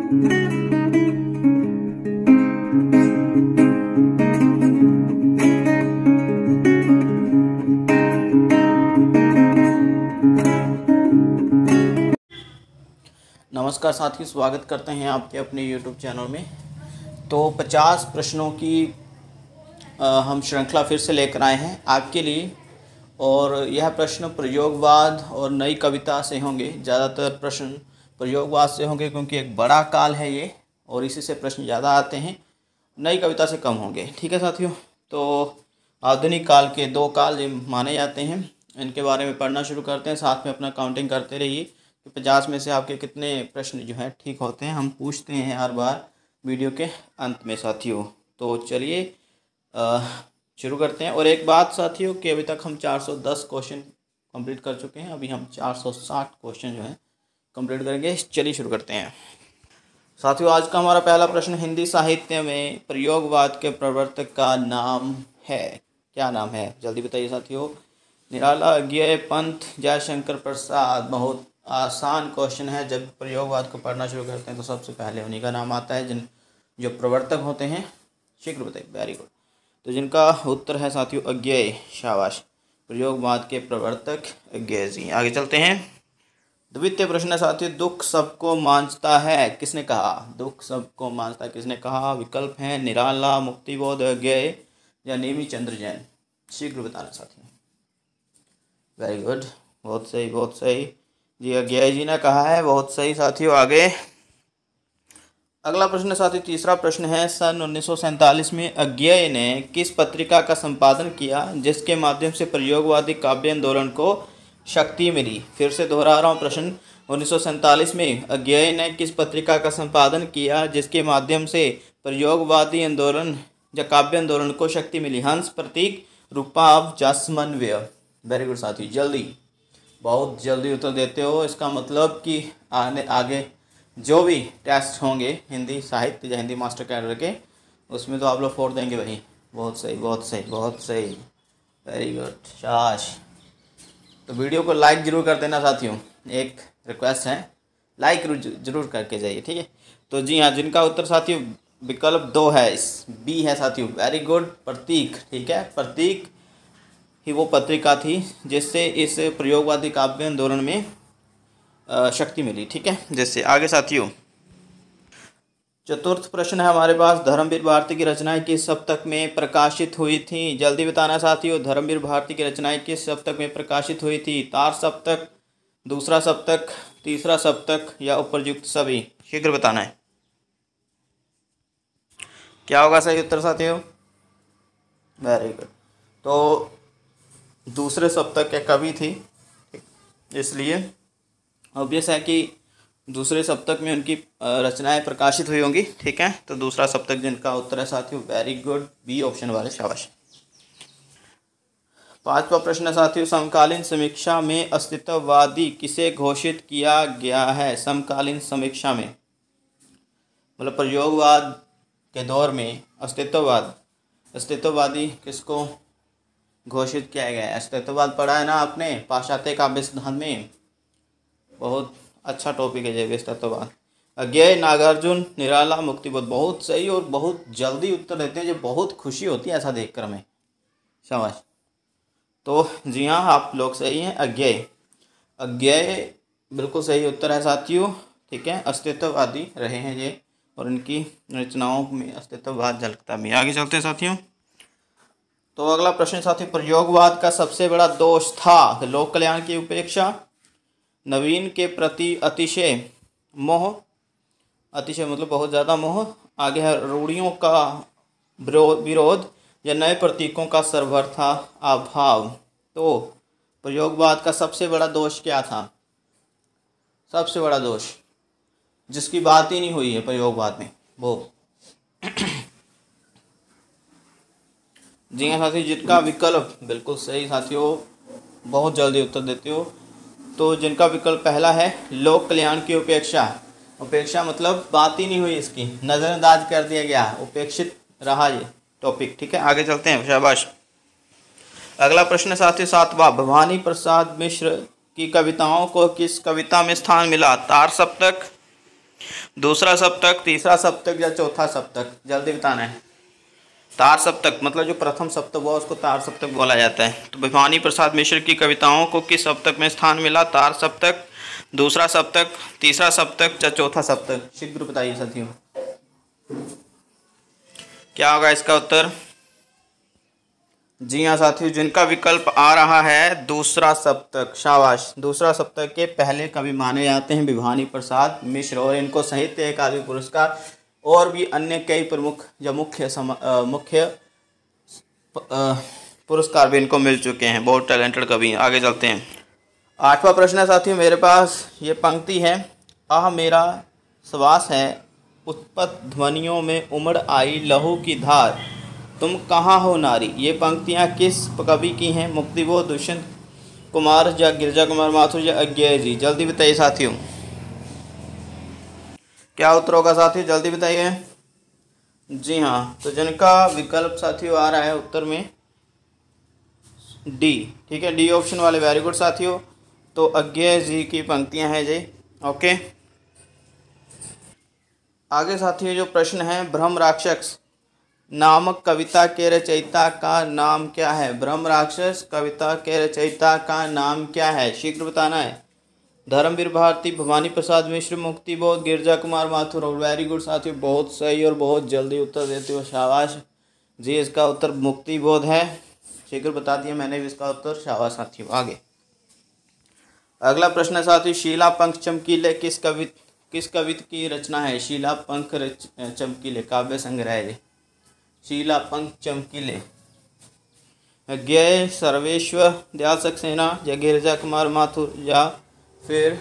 नमस्कार साथियों, स्वागत करते हैं आपके अपने YouTube चैनल में। तो 50 प्रश्नों की हम श्रृंखला फिर से लेकर आए हैं आपके लिए, और यह प्रश्न प्रयोगवाद और नई कविता से होंगे। ज़्यादातर प्रश्न प्रयोगवाद से होंगे क्योंकि एक बड़ा काल है ये, और इसी से प्रश्न ज़्यादा आते हैं। नई कविता से कम होंगे। ठीक है साथियों, तो आधुनिक काल के 2 काल ये माने जाते हैं, इनके बारे में पढ़ना शुरू करते हैं। साथ में अपना काउंटिंग करते रहिए कि 50 में से आपके कितने प्रश्न जो हैं ठीक होते हैं। हम पूछते हैं हर बार वीडियो के अंत में साथियों। तो चलिए शुरू करते हैं। और एक बात साथियों कि अभी तक हम 410 क्वेश्चन कंप्लीट कर चुके हैं। अभी हम 460 क्वेश्चन जो हैं कंप्लीट करेंगे। चलिए शुरू करते हैं साथियों। आज का हमारा पहला प्रश्न, हिंदी साहित्य में प्रयोगवाद के प्रवर्तक का नाम है। क्या नाम है, जल्दी बताइए साथियों। निराला, अज्ञेय, पंत, जयशंकर प्रसाद। बहुत आसान क्वेश्चन है। जब प्रयोगवाद को पढ़ना शुरू करते हैं तो सबसे पहले उन्हीं का नाम आता है, जो प्रवर्तक होते हैं। शीघ्र बताइए, वेरी गुड। तो जिनका उत्तर है साथियों अज्ञेय। शाबाश, प्रयोगवाद के प्रवर्तक अज्ञेय जी। आगे चलते हैं। द्वितीय प्रश्न है साथियों, दुख सबको मांझता है, किसने कहा। दुख सबको मांझता है किसने कहा। विकल्प हैं निराला, मुक्तिबोध, अज्ञेय या नेमी चंद्र जैन। शीघ्र बताना साथियों। वेरी गुड, बहुत सही बहुत सही जी, अज्ञेय जी ने कहा है। बहुत सही साथियों। आगे अगला प्रश्न साथियों, तीसरा प्रश्न है, सन 1947 में अज्ञेय ने किस पत्रिका का संपादन किया जिसके माध्यम से प्रयोगवादी काव्य आंदोलन को शक्ति मिली। फिर से दोहरा रहा हूँ प्रश्न, 1947 में अज्ञेय ने किस पत्रिका का संपादन किया जिसके माध्यम से प्रयोगवादी आंदोलन या काव्य आंदोलन को शक्ति मिली। हंस, प्रतीक, रूपाव, जसमन्वय। वेरी गुड साथियों, जल्दी, बहुत जल्दी उत्तर देते हो। इसका मतलब कि आगे जो भी टेस्ट होंगे हिंदी साहित्य या हिंदी मास्टर कैडर के, उसमें तो आप लोग फोड़ देंगे भाई। बहुत सही बहुत सही बहुत सही, वेरी गुड, शाबाश। तो वीडियो को लाइक जरूर कर देना साथियों, एक रिक्वेस्ट है, लाइक जरूर करके जाइए। ठीक है। तो जी हाँ, जिनका उत्तर साथियों विकल्प 2 है, इस बी है साथियों। वेरी गुड, प्रतीक। ठीक है, प्रतीक ही वो पत्रिका थी जिससे इस प्रयोगवादी काव्य आंदोलन में शक्ति मिली। ठीक है। जैसे आगे साथियों, चतुर्थ प्रश्न है हमारे पास, धर्मवीर भारती की रचनाएं किस सप्तक में प्रकाशित हुई थी। जल्दी बताना साथियों, धर्मवीर भारती की रचनाएं किस सप्तक में प्रकाशित हुई थी। तार सप्तक, दूसरा सप्तक, तीसरा सप्तक या उपरयुक्त सभी। शीघ्र बताना है। क्या होगा सही उत्तर साथियों। Very good. तो दूसरे सप्तक के कवि थी, इसलिए ऑब्वियस है कि दूसरे सप्तक में उनकी रचनाएं प्रकाशित हुई होंगी। ठीक है। तो दूसरा सप्तक जिनका उत्तर है साथियों, वेरी गुड, बी ऑप्शन वाले, शाबाश। पांचवा प्रश्न है साथियों, समकालीन समीक्षा में अस्तित्ववादी किसे घोषित किया गया है। समकालीन समीक्षा में मतलब प्रयोगवाद के दौर में अस्तित्ववादी किसको घोषित किया गया है। अस्तित्ववाद पढ़ा है ना आपने पाश्चात्य काव्य सिद्धांत में, बहुत अच्छा टॉपिक है ये अस्तित्ववाद। अज्ञेय, नागार्जुन, निराला, मुक्तिबोध। बहुत सही और बहुत जल्दी उत्तर देते हैं, जो बहुत खुशी होती है ऐसा देखकर हमें, शाबाश। तो जी हाँ, आप लोग सही हैं। अज्ञेय बिल्कुल सही उत्तर है साथियों। ठीक है, अस्तित्ववादी रहे हैं ये, और इनकी रचनाओं में अस्तित्ववाद झलकता भी। आगे चलते हैं साथियों। तो अगला प्रश्न साथियों, प्रयोगवाद का सबसे बड़ा दोष था लोक कल्याण की उपेक्षा, नवीन के प्रति अतिशय मोह, अतिशय मतलब बहुत ज़्यादा मोह, आगे है रूढ़ियों का विरोध, या नए प्रतीकों का सर्वथा अभाव। तो प्रयोगवाद का सबसे बड़ा दोष क्या था। सबसे बड़ा दोष जिसकी बात ही नहीं हुई है प्रयोगवाद में, वो जी हाँ साथियों, जिनका विकल्प बिल्कुल सही साथियों, बहुत जल्दी उत्तर देते हो। तो जिनका विकल्प पहला है लोक कल्याण की उपेक्षा। उपेक्षा मतलब बात ही नहीं हुई, इसकी नज़रअंदाज कर दिया गया, उपेक्षित रहा ये टॉपिक। ठीक है, आगे चलते हैं, शाबाश। अगला प्रश्न साथियों 7वां, भवानी प्रसाद मिश्र की कविताओं को किस कविता में स्थान मिला। तार सप्तक, दूसरा सप्तक, तीसरा सप्तक या चौथा सप्तक, जल्दी बताना है। तार सप्तक मतलब जो प्रथम सप्तक हुआ उसको तार सप्तक बोला जाता है। तो भवानी प्रसाद मिश्र की कविताओं को किस सप्तक में स्थान मिला? तार सप्तक, दूसरा सप्तक, तीसरा सप्तक या चौथा सप्तक? शीघ्र बताइए साथियों, क्या होगा इसका उत्तर? जी हाँ साथियों, जिनका विकल्प आ रहा है दूसरा सप्तक। शाबाश। दूसरा सप्तक के पहले कवि माने जाते हैं भवानी प्रसाद मिश्र, और इनको साहित्य अकादमी पुरस्कार और भी अन्य कई प्रमुख या मुख्य पुरस्कार भी इनको मिल चुके हैं। बहुत टैलेंटेड कवि हैं। आगे चलते हैं। 8वां प्रश्न है साथियों मेरे पास। ये पंक्ति है, आह मेरा श्वास है उत्पत ध्वनियों में उमड़ आई लहू की धार, तुम कहाँ हो नारी। ये पंक्तियाँ किस कवि की हैं? मुक्तिबोध, दुष्यंत कुमार या गिरजा कुमार माथुर या अज्ञेय जी? जल्दी बताइए साथियों, क्या उत्तर होगा साथियों, जल्दी बताइए। जी हाँ, तो जिनका विकल्प साथियों आ रहा है उत्तर में डी। ठीक है, डी ऑप्शन वाले। वेरी गुड साथियों। तो अज्ञेय जी की पंक्तियां हैं जी। ओके, आगे साथियों जो प्रश्न है, ब्रह्म राक्षस नामक कविता के रचयिता का नाम क्या है? ब्रह्म राक्षस कविता के रचयिता का नाम क्या है? शीघ्र बताना है। धर्मवीर भारती, भवानी प्रसाद मिश्र, मुक्तिबोध, गिरजा कुमार माथुर। और वेरी गुड साथियों, बहुत सही और बहुत जल्दी उत्तर देते हो, शाबाश जी। इसका उत्तर मुक्तिबोध है। शीघ्र बता दिया मैंने भी इसका उत्तर, शाबाश साथियों। आगे अगला प्रश्न है साथियों, शीला पंख चमकीले किस कवित की रचना है? शीला पंख चमकीले काव्य संग्रह है। शीला पंख चमकीले, अज्ञेय, सर्वेश्वर दयाल सक्सेना या गिरजा कुमार माथुर या फिर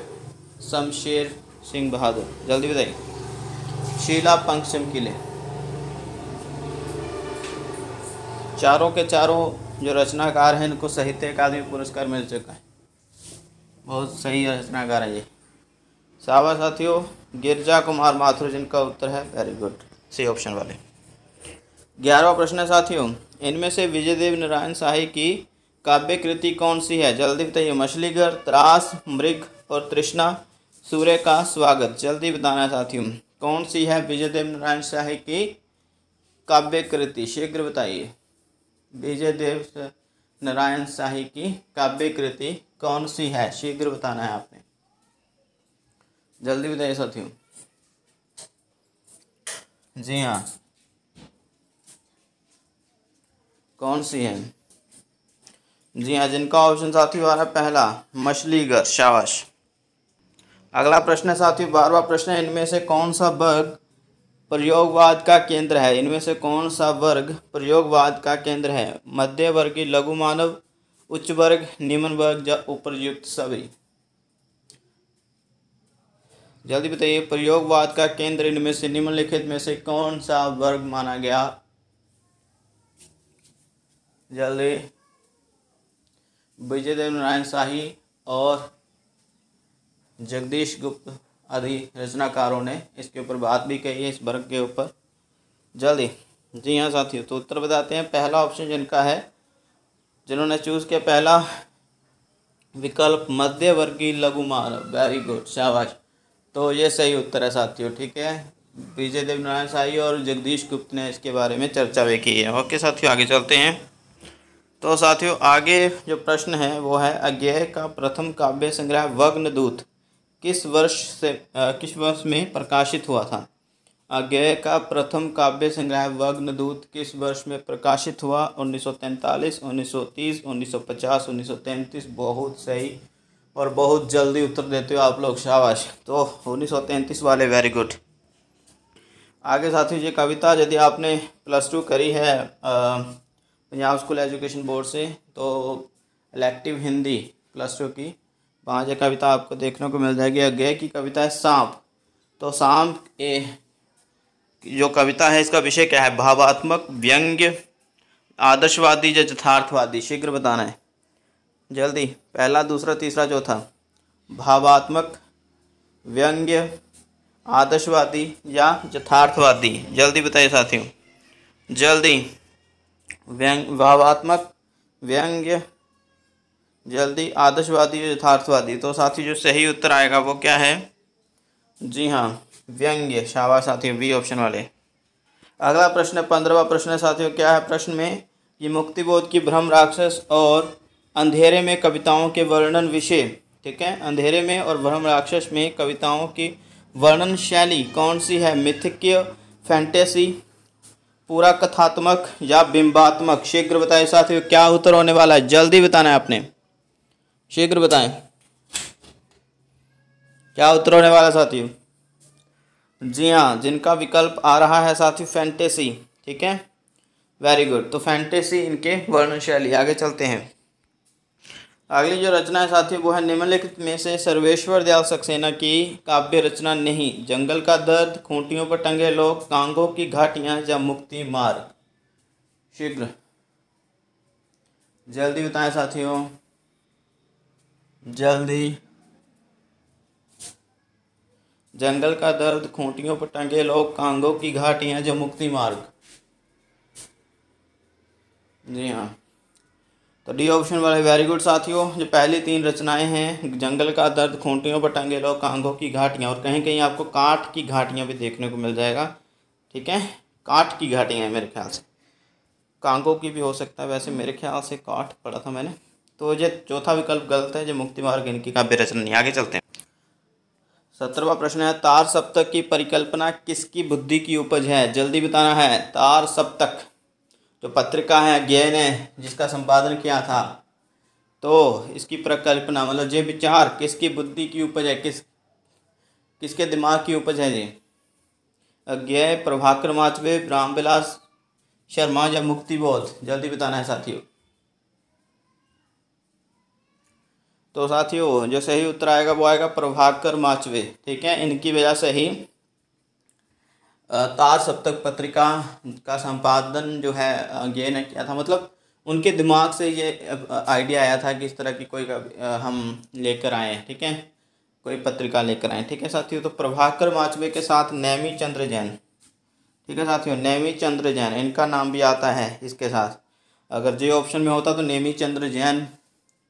शमशेर सिंह बहादुर? जल्दी बताइए। शीला पंख चमकीले, चारों के चारों जो रचनाकार हैं इनको साहित्य अकादमी पुरस्कार मिल चुका है। बहुत सही रचनाकार है ये, शाबाश साथियों। गिरजा कुमार माथुर जिनका उत्तर है। वेरी गुड, सी ऑप्शन वाले। 11वां प्रश्न है साथियों, इनमें से विजयदेव नारायण शाही की काव्य कृति कौन सी है? जल्दी बताइए। मछलीघर, त्रास, मृग और तृष्णा, सूर्य का स्वागत? जल्दी बताना है साथियों, कौन सी है विजयदेव नारायण शाही की काव्य कृति? शीघ्र बताइए। विजयदेव नारायण शाही की काव्य कृति कौन सी है? शीघ्र बताना है आपने, जल्दी बताइए साथियों। जी हाँ, कौन सी है? जी हाँ, जिनका ऑप्शन साथियों आ रहा है पहला, मछलीघर। शाबाश। अगला प्रश्न है साथियों 12वां प्रश्न है, इनमें से कौन सा वर्ग प्रयोगवाद का केंद्र है? इनमें से कौन सा वर्ग प्रयोगवाद का केंद्र है? मध्य वर्गीय, लघु मानव, उच्च वर्ग, निम्न वर्ग या उपर्युक्त सभी? जल्दी बताइए। प्रयोगवाद का केंद्र इनमें से निम्नलिखित में से कौन सा वर्ग माना गया? जल्दी। विजयदेव नारायण शाही और जगदीश गुप्त आदि रचनाकारों ने इसके ऊपर बात भी कही है, इस वर्ग के ऊपर। जल्दी। जी हाँ साथियों, तो उत्तर बताते हैं। पहला ऑप्शन जिनका है, जिन्होंने चूज़ किया पहला विकल्प, मध्य वर्गीय लघु मानव। वेरी गुड, शाबाश। तो ये सही उत्तर है साथियों। ठीक है, विजयदेव नारायण शाही और जगदीश गुप्त ने इसके बारे में चर्चा भी की है। ओके साथियों, आगे चलते हैं। तो साथियों आगे जो प्रश्न है वो है, अज्ञेय का प्रथम काव्य संग्रह वग्नदूत किस वर्ष में प्रकाशित हुआ था? अज्ञेय का प्रथम काव्य संग्रह वग्नदूत किस वर्ष में प्रकाशित हुआ? 1943, 1930, 1950, 1933? बहुत सही और बहुत जल्दी उत्तर देते हो आप लोग, शाबाश। तो 1933 वाले, वेरी गुड। आगे साथियों ये कविता यदि आपने +2 करी है पंजाब स्कूल एजुकेशन बोर्ड से, तो इलेक्टिव हिंदी +2 की, वहाँ ये कविता आपको देखने को मिल जाएगी। अज्ञेय की कविता है सांप। तो सांप जो कविता है इसका विषय क्या है? भावात्मक, व्यंग्य, आदर्शवादी या यथार्थवादी? शीघ्र बताना है, जल्दी। पहला, दूसरा, तीसरा, चौथा? भावात्मक, व्यंग्य, आदर्शवादी या यथार्थवादी? जल्दी बताइए साथियों, जल्दी। भावात्मक, व्यंग्य, जल्दी, आदर्शवादी या यथार्थवादी? तो साथियों जो सही उत्तर आएगा वो क्या है? जी हाँ, व्यंग्य। शाबाश साथियों, बी ऑप्शन वाले। अगला प्रश्न 15वां प्रश्न है साथियों। क्या है प्रश्न में कि मुक्तिबोध की भ्रम राक्षस और अंधेरे में कविताओं के वर्णन विषय, ठीक है, अंधेरे में और भ्रम राक्षस में कविताओं की वर्णन शैली कौन सी है? मिथ्य, फैंटेसी, पूरा कथात्मक या बिंबात्मक? शीघ्र बताएं साथियों, क्या उत्तर होने वाला है? जल्दी बताना है आपने, शीघ्र बताएं क्या उत्तर होने वाला है साथियों। जी हाँ, जिनका विकल्प आ रहा है साथियों फैंटेसी, ठीक है, वेरी गुड। तो फैंटेसी इनके वर्णन शैली। आगे चलते हैं। अगली जो रचना है साथियों वो है निम्नलिखित में से सर्वेश्वर दयाल सक्सेना की काव्य रचना नहीं? जंगल का दर्द, खूंटियों पर टंगे लोग, कांगों की घाटियां या मुक्ति मार्ग? शीघ्र जल्दी बताएं साथियों, जल्दी। जंगल का दर्द, खूंटियों पर टंगे लोग, कांगों की घाटियां या मुक्ति मार्ग? जी हाँ, तो डी ऑप्शन वाले वेरी गुड साथियों। जो पहली तीन रचनाएं हैं, जंगल का दर्द, खूंटियों पर टंगे लोग, कांगों की घाटियां, और कहीं कहीं आपको काठ की घाटियां भी देखने को मिल जाएगा, ठीक है, काठ की घाटियां हैं मेरे ख्याल से, कांगों की भी हो सकता है, वैसे मेरे ख्याल से काठ पढ़ा था मैंने। तो ये चौथा विकल्प गलत है, जो मुक्ति मार्ग इनकी काव्य रचना नहीं। आगे चलते हैं। 17वां प्रश्न है तार सप्तक की परिकल्पना किसकी बुद्धि की उपज है? जल्दी बताना है। तार सप्तक जो पत्रिका है ज्ञान है जिसका संपादन किया था, तो इसकी परिकल्पना मतलब ये विचार किसकी बुद्धि की उपज है, किसके दिमाग की उपज है? ये अज्ञेय, प्रभाकर माचवे, रामविलास शर्मा या मुक्तिबोध? जल्दी बताना है साथियों। तो साथियों जो सही उत्तर आएगा वो आएगा प्रभाकर माचवे, ठीक है। इनकी वजह से ही तार सप्तक पत्रिका का संपादन जो है ये ने किया था, मतलब उनके दिमाग से ये आइडिया आया था कि इस तरह की कोई हम लेकर आए, ठीक है, कोई पत्रिका लेकर आए, ठीक है साथियों। तो प्रभाकर माचवे के साथ नेमी चंद्र जैन, ठीक है साथियों, नेमी चंद्र जैन इनका नाम भी आता है इसके साथ। अगर जे ऑप्शन में होता तो नेमी चंद्र जैन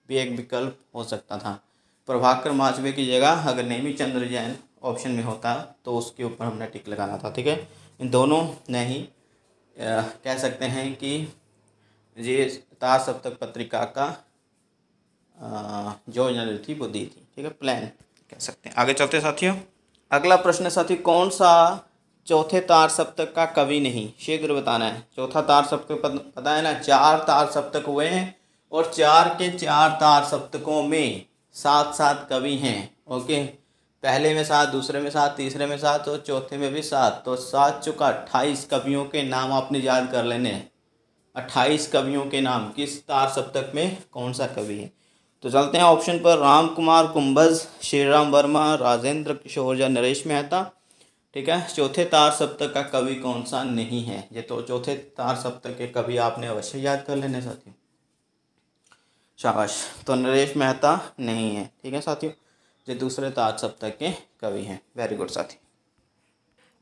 भी एक विकल्प हो सकता था। प्रभाकर माचवे की जगह अगर नेमी चंद्र जैन ऑप्शन में होता तो उसके ऊपर हमने टिक लगाना था, ठीक है। इन दोनों ने ही कह सकते हैं कि ये तार सप्तक पत्रिका का जो जनरल थी वो दी थी, ठीक है, प्लान कह सकते हैं। आगे चलते साथियों। अगला प्रश्न साथी, कौन सा चौथे तार सप्तक का कवि नहीं? शीघ्र बताना है। चौथा तार सप्तक पता है ना, 4 तार सप्तक हुए हैं और 4 के 4 तार सप्तकों में 7-7 कवि हैं, ओके। पहले में 7, दूसरे में 7, तीसरे में 7 और चौथे में भी 7, तो 7 चौका 28 कवियों के नाम आपने याद कर लेने हैं। 28 कवियों के नाम किस तार सप्तक में कौन सा कवि है? तो चलते हैं ऑप्शन पर। राम कुमार कुंभज, श्रीराम वर्मा, राजेंद्र किशोर या नरेश मेहता, ठीक है। चौथे तार सप्तक का कवि कौन सा नहीं है? ये तो चौथे तार सप्तक के कवि आपने अवश्य याद कर लेने साथियों, शाबाश। तो नरेश मेहता नहीं है, ठीक है साथियों, ये दूसरे तार सप्तक के कवि हैं। वेरी गुड साथी।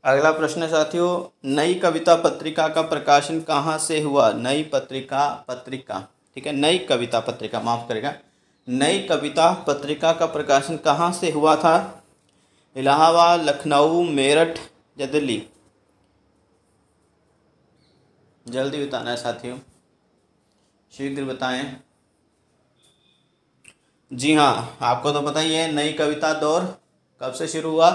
अगला प्रश्न है साथियों, नई कविता पत्रिका का प्रकाशन कहाँ से हुआ? नई पत्रिका, ठीक है, नई कविता पत्रिका, माफ करेगा, नई कविता पत्रिका का प्रकाशन कहाँ से हुआ था? इलाहाबाद, लखनऊ, मेरठ या दिल्ली? जल्दी बताना है साथियों, शीघ्र बताएं। जी हाँ, आपको तो पता ही है नई कविता दौर कब से शुरू हुआ,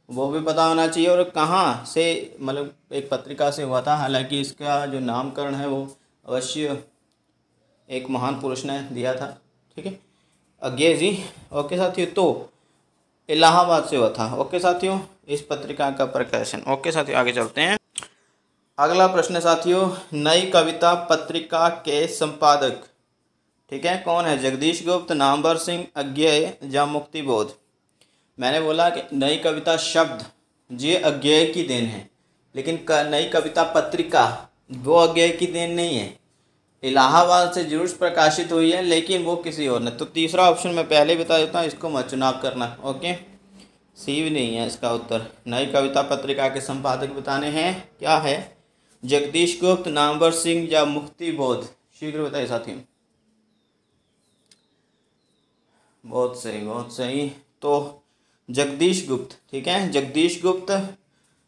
वो भी पता होना चाहिए, और कहाँ से, मतलब एक पत्रिका से हुआ था। हालांकि इसका जो नामकरण है वो अवश्य एक महान पुरुष ने दिया था, ठीक है, अज्ञे जी, ओके साथियों। तो इलाहाबाद से हुआ था, ओके साथियों, इस पत्रिका का प्रकाशन। ओके साथियों, आगे चलते हैं। अगला प्रश्न साथियों, नई कविता पत्रिका के संपादक, ठीक है, कौन है? जगदीश गुप्त, नामवर सिंह, अज्ञेय या मुक्तिबोध? मैंने बोला कि नई कविता शब्द ये अज्ञेय की देन है, लेकिन नई कविता पत्रिका वो अज्ञेय की देन नहीं है। इलाहाबाद से जरूर प्रकाशित हुई है, लेकिन वो किसी और ने। तो तीसरा ऑप्शन मैं पहले बता देता हूँ, इसको मत चुनाव करना, ओके। सी भी नहीं है इसका उत्तर। नई कविता पत्रिका के संपादक बताने हैं, क्या है? जगदीश गुप्त, नामवर सिंह या मुक्तिबोध? शीघ्र बताइए साथियों। बहुत सही, बहुत सही। तो जगदीश गुप्त, ठीक है, जगदीश गुप्त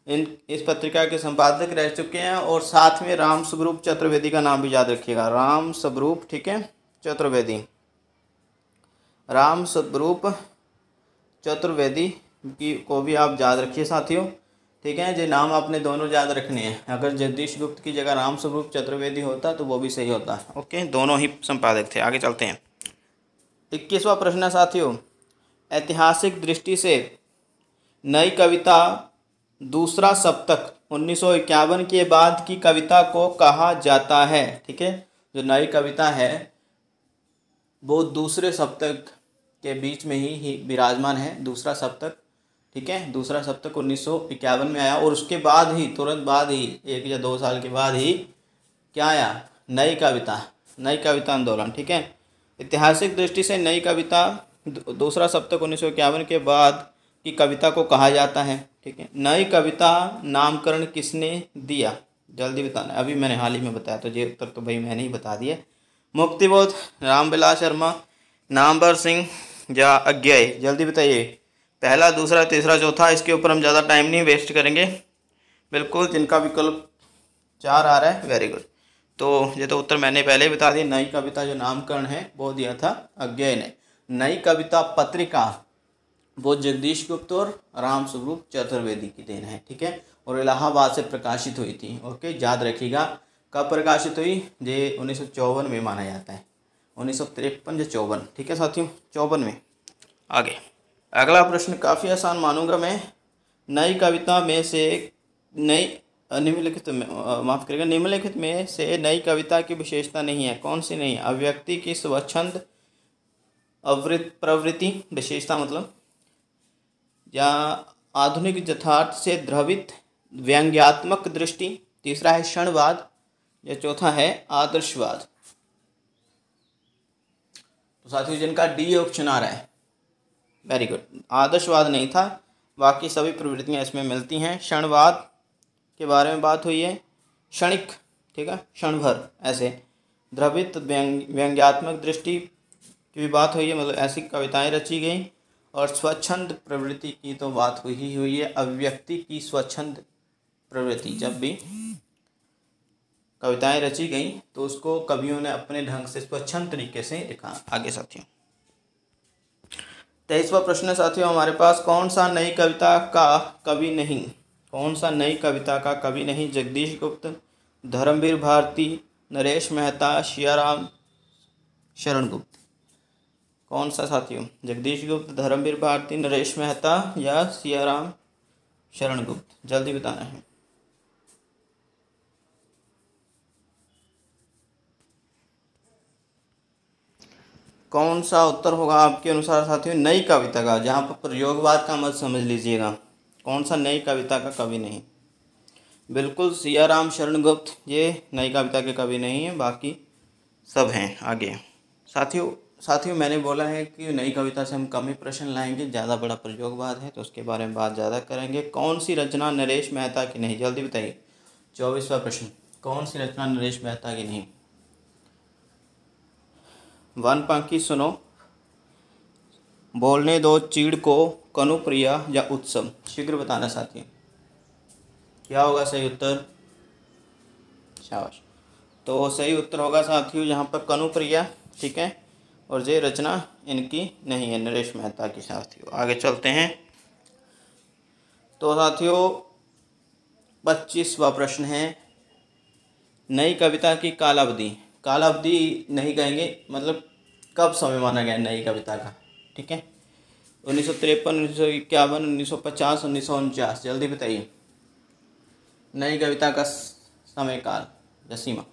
इस पत्रिका के संपादक रह चुके हैं। और साथ में राम स्वरूप चतुर्वेदी का नाम भी याद रखिएगा, राम स्वरूप, ठीक है, चतुर्वेदी, राम स्वरूप चतुर्वेदी की को भी आप याद रखिए साथियों, ठीक है। ये नाम आपने दोनों याद रखने हैं। अगर जगदीश गुप्त की जगह राम स्वरूप चतुर्वेदी होता तो वो भी सही होता। ओके, दोनों ही संपादक थे। आगे चलते हैं। 21वां प्रश्न है साथियों, ऐतिहासिक दृष्टि से नई कविता दूसरा सप्तक 1951 के बाद की कविता को कहा जाता है, ठीक है। जो नई कविता है वो दूसरे सप्तक के बीच में ही विराजमान है, दूसरा सप्तक, ठीक है। दूसरा सप्तक 1951 में आया और उसके बाद ही, तुरंत बाद ही, 1 या 2 साल के बाद ही क्या आया, नई कविता आंदोलन, ठीक है। ऐतिहासिक दृष्टि से नई कविता दूसरा सप्तक 1951 के बाद की कविता को कहा जाता है, ठीक है। नई कविता नामकरण किसने दिया, जल्दी बताना। अभी मैंने हाल ही में बताया, तो ये उत्तर तो भाई मैंने ही बता दिया। मुक्तिबोध, रामविलास शर्मा, नामवर सिंह या अज्ञेय, जल्दी बताइए। पहला, दूसरा, तीसरा, चौथा। इसके ऊपर हम ज़्यादा टाइम नहीं वेस्ट करेंगे। बिल्कुल, जिनका विकल्प 4 आ रहा है, वेरी गुड। तो ये तो उत्तर मैंने पहले ही बता दिया। नई कविता जो नामकरण है वो दिया था अज्ञेय ने। नई कविता पत्रिका वो जगदीश गुप्त और राम स्वरूप चतुर्वेदी की देन है, ठीक है। और इलाहाबाद से प्रकाशित हुई थी। ओके, याद रखिएगा कब प्रकाशित हुई, ये 1954 में माना जाता है, 1953 या 54, ठीक है साथियों, 54 में। आगे अगला प्रश्न काफ़ी आसान मानूंगा मैं। नई कविता में से निम्नलिखित में माफ़ करिएगा, निम्नलिखित में से नई कविता की विशेषता नहीं है, कौन सी नहीं है। अभिव्यक्ति की स्वच्छंद प्रवृत्ति, विशेषता मतलब, या आधुनिक यथार्थ से द्रवित व्यंग्यात्मक दृष्टि, तीसरा है क्षणवाद, या चौथा है आदर्शवाद। तो साथियों जिनका डी ऑप्शन आ रहा है, वेरी गुड। आदर्शवाद नहीं था, बाकी सभी प्रवृत्तियां इसमें मिलती हैं। क्षणवाद के बारे में बात हुई है, क्षणिक, ठीक है, क्षण भर ऐसे। द्रवित व्यंग्यात्मक दृष्टि की भी बात हुई है, मतलब ऐसी कविताएं रची गई। और स्वच्छंद प्रवृत्ति की तो बात हुई है। अभिव्यक्ति की स्वच्छंद प्रवृत्ति, जब भी कविताएं रची गई तो उसको कवियों ने अपने ढंग से स्वच्छंद तरीके से लिखा। आगे साथियों 23वां प्रश्न है साथियों हमारे पास, कौन सा नई कविता का कवि नहीं, कौन सा नई कविता का कवि नहीं। जगदीश गुप्त, धर्मवीर भारती, नरेश मेहता, सियाराम शरण गुप्त। कौन सा साथियों, जगदीश गुप्त, धर्मवीर भारती, नरेश मेहता या सियाराम शरण गुप्त, जल्दी बताना है। कौन सा उत्तर होगा आपके अनुसार साथियों नई कविता का, जहाँ पर प्रयोगवाद का मत समझ लीजिएगा। कौन सा नई कविता का कवि नहीं, बिल्कुल सियाराम शरण गुप्त ये नई कविता के कवि नहीं है, बाकी सब हैं। आगे साथियों मैंने बोला है कि नई कविता से हम कम ही प्रश्न लाएंगे, ज़्यादा बड़ा प्रयोगवाद है तो उसके बारे में बात ज़्यादा करेंगे। कौन सी रचना नरेश मेहता की नहीं, जल्दी बताइए। 24वां प्रश्न, कौन सी रचना नरेश मेहता की नहीं। वन पंक्ति सुनो, बोलने दो चीड़ को, कनुप्रिया या उत्सव, शीघ्र बताना साथियों क्या होगा सही उत्तर। शाबाश। तो सही उत्तर होगा साथियों यहाँ पर कनुप्रिया, ठीक है। और ये रचना इनकी नहीं है, नरेश मेहता की। साथियों आगे चलते हैं। तो साथियों 25वां प्रश्न है, नई कविता की कालावधि। कालावधि नहीं कहेंगे, मतलब कब समय माना गया नई कविता का, ठीक है। 1953, 1951, 1950, 1949, जल्दी बताइए नई कविता का समय काल या सीमा।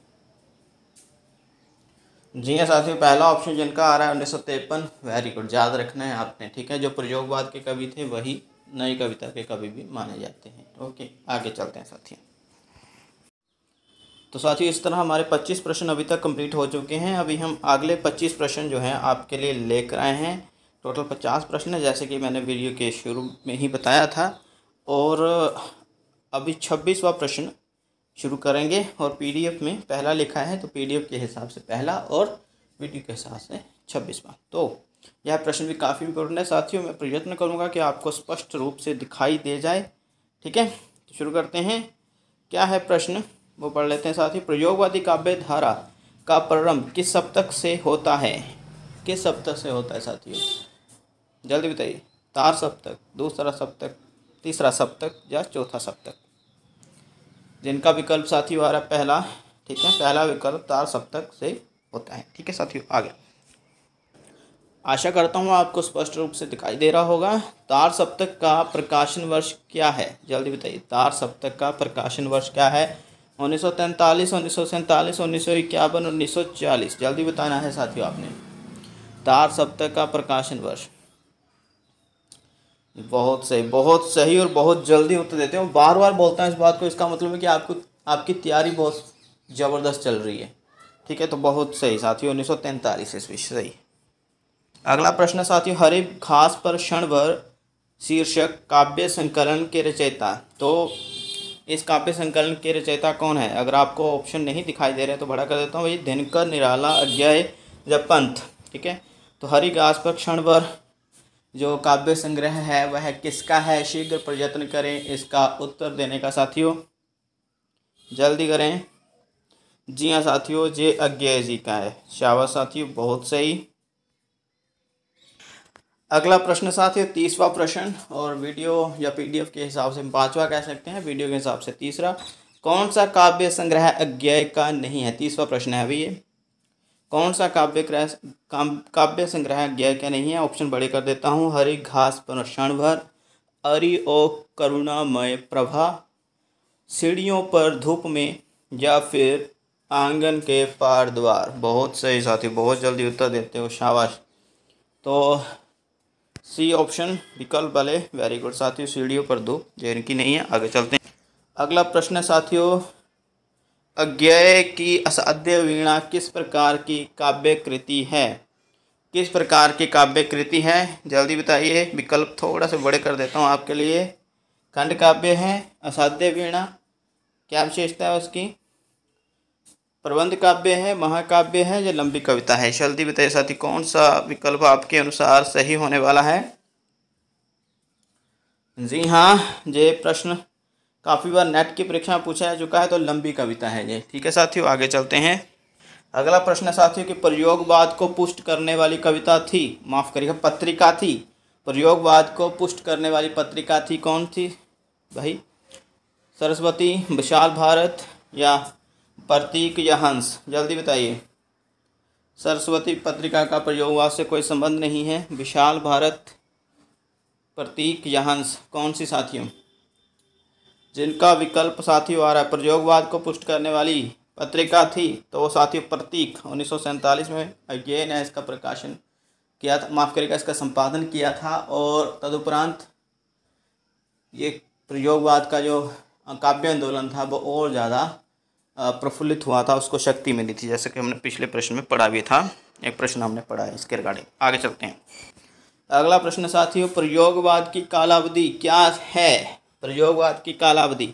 जी हाँ साथियों, पहला ऑप्शन जिनका आ रहा है 1953, वेरी गुड, याद रखना है आपने, ठीक है। जो प्रयोगवाद के कवि थे वही नई कविता के कवि भी माने जाते हैं। ओके, आगे चलते हैं साथियों। तो साथियों इस तरह हमारे 25 प्रश्न अभी तक कंप्लीट हो चुके हैं। अभी हम अगले 25 प्रश्न जो हैं आपके लिए लेकर आए हैं। टोटल 50 प्रश्न है, जैसे कि मैंने वीडियो के शुरू में ही बताया था। और अभी 26वां प्रश्न शुरू करेंगे। और पीडीएफ में पहला लिखा है तो पीडीएफ के हिसाब से पहला और वीडियो के हिसाब से 26वां। तो यह प्रश्न भी काफ़ी इम्पोर्टेंट है साथियों। मैं प्रयत्न करूंगा कि आपको स्पष्ट रूप से दिखाई दे जाए। ठीक है, तो शुरू करते हैं। क्या है प्रश्न, वो पढ़ लेते हैं साथियों। प्रयोगवादी काव्य धारा का प्रारंभ किस सप्तक से होता है? किस सप्तक से होता है साथियों, जल्दी बताइए। तार सप्तक, दूसरा सप्तक, तीसरा सप्तक या चौथा सप्तक? जिनका विकल्प साथियों आ रहा है पहला। ठीक है, पहला विकल्प तार सप्तक से होता है। ठीक है साथियों, आगे आशा करता हूँ आपको स्पष्ट रूप से दिखाई दे रहा होगा। तार सप्तक का प्रकाशन वर्ष क्या है, जल्दी बताइए। तार सप्तक का प्रकाशन वर्ष क्या है? 1943, 1947, 1951, 1940? जल्दी बताना है साथियों आपने। तार सप्तक का प्रकाशन वर्ष। बहुत सही, बहुत सही और बहुत जल्दी उत्तर देते हो। बार बार बोलता हूँ इस बात को, इसका मतलब है कि आपकी तैयारी बहुत ज़बरदस्त चल रही है। ठीक है, तो बहुत सही साथियों, 1943 ईस्वी, सही। अगला प्रश्न साथियों, हरे घास पर क्षण भर शीर्षक काव्य संकलन के रचयिता। तो इस काव्य संकलन के रचयिता कौन है? अगर आपको ऑप्शन नहीं दिखाई दे रहे हैं तो बड़ा कर देता हूँ भाई। दिनकर, निराला, अज्ञेय या पंत? ठीक है, तो हरी घास पर क्षण भर जो काव्य संग्रह है वह किसका है? शीघ्र प्रयत्न करें इसका उत्तर देने का साथियों, जल्दी करें। जी हाँ साथियों, ये अज्ञेय जी का है। शाबाश साथियों, बहुत सही। अगला प्रश्न साथियों, 30वां प्रश्न, और वीडियो या पीडीएफ के हिसाब से 5वां कह सकते हैं, वीडियो के हिसाब से तीसरा। कौन सा काव्य संग्रह अज्ञेय का नहीं है? 30वां प्रश्न है अभी ये। कौन सा काव्य संग्रह अज्ञेय का नहीं है? ऑप्शन बड़े कर देता हूँ। हरी घास पर क्षण भर, अरि ओ करुणामय प्रभा, सीढ़ियों पर धूप में, या फिर आंगन के पार द्वार? बहुत सही साथी, बहुत जल्दी उत्तर देते हो, शाबाश। तो सी ऑप्शन विकल्प वाले, वेरी गुड साथियों। सीढ़ियों पर धूप जो इनकी नहीं है। आगे चलते हैं। अगला प्रश्न साथियों, अज्ञेय की असाध्य वीणा किस प्रकार की काव्य कृति है? किस प्रकार की काव्य कृति है, जल्दी बताइए। विकल्प थोड़ा सा बड़े कर देता हूँ आपके लिए। खंड काव्य है, असाध्य वीणा, क्या विशेषता है उसकी, प्रबंध काव्य है, महाकाव्य है, या लंबी कविता है? जल्दी बताइए साथी, कौन सा विकल्प आपके अनुसार सही होने वाला है? जी हाँ, ये प्रश्न काफ़ी बार नेट की परीक्षा में पूछा जा चुका है, तो लंबी कविता है ये। ठीक है साथियों, आगे चलते हैं। अगला प्रश्न साथियों कि प्रयोगवाद को पुष्ट करने वाली कविता थी, माफ़ करिएगा पत्रिका थी। प्रयोगवाद को पुष्ट करने वाली पत्रिका थी, कौन थी भाई? सरस्वती, विशाल भारत, या प्रतीक, या हंस? जल्दी बताइए। सरस्वती पत्रिका का प्रयोगवाद से कोई संबंध नहीं है। विशाल भारत, प्रतीक या हंस, कौन सी साथियों? जिनका विकल्प साथियों आ रहा है प्रयोगवाद को पुष्ट करने वाली पत्रिका थी, तो वो साथियों प्रतीक 1947 में अज्ञेय ने इसका प्रकाशन किया था, माफ़ करिएगा इसका संपादन किया था। और तदुपरांत ये प्रयोगवाद का जो काव्य आंदोलन था वो और ज़्यादा प्रफुल्लित हुआ था, उसको शक्ति मिली थी, जैसे कि हमने पिछले प्रश्न में पढ़ा भी था। एक प्रश्न हमने पढ़ा है इसके रिगार्डिंग। आगे चलते हैं। अगला प्रश्न साथियों, प्रयोगवाद की कालावधि क्या है? प्रयोगवाद की कालावधि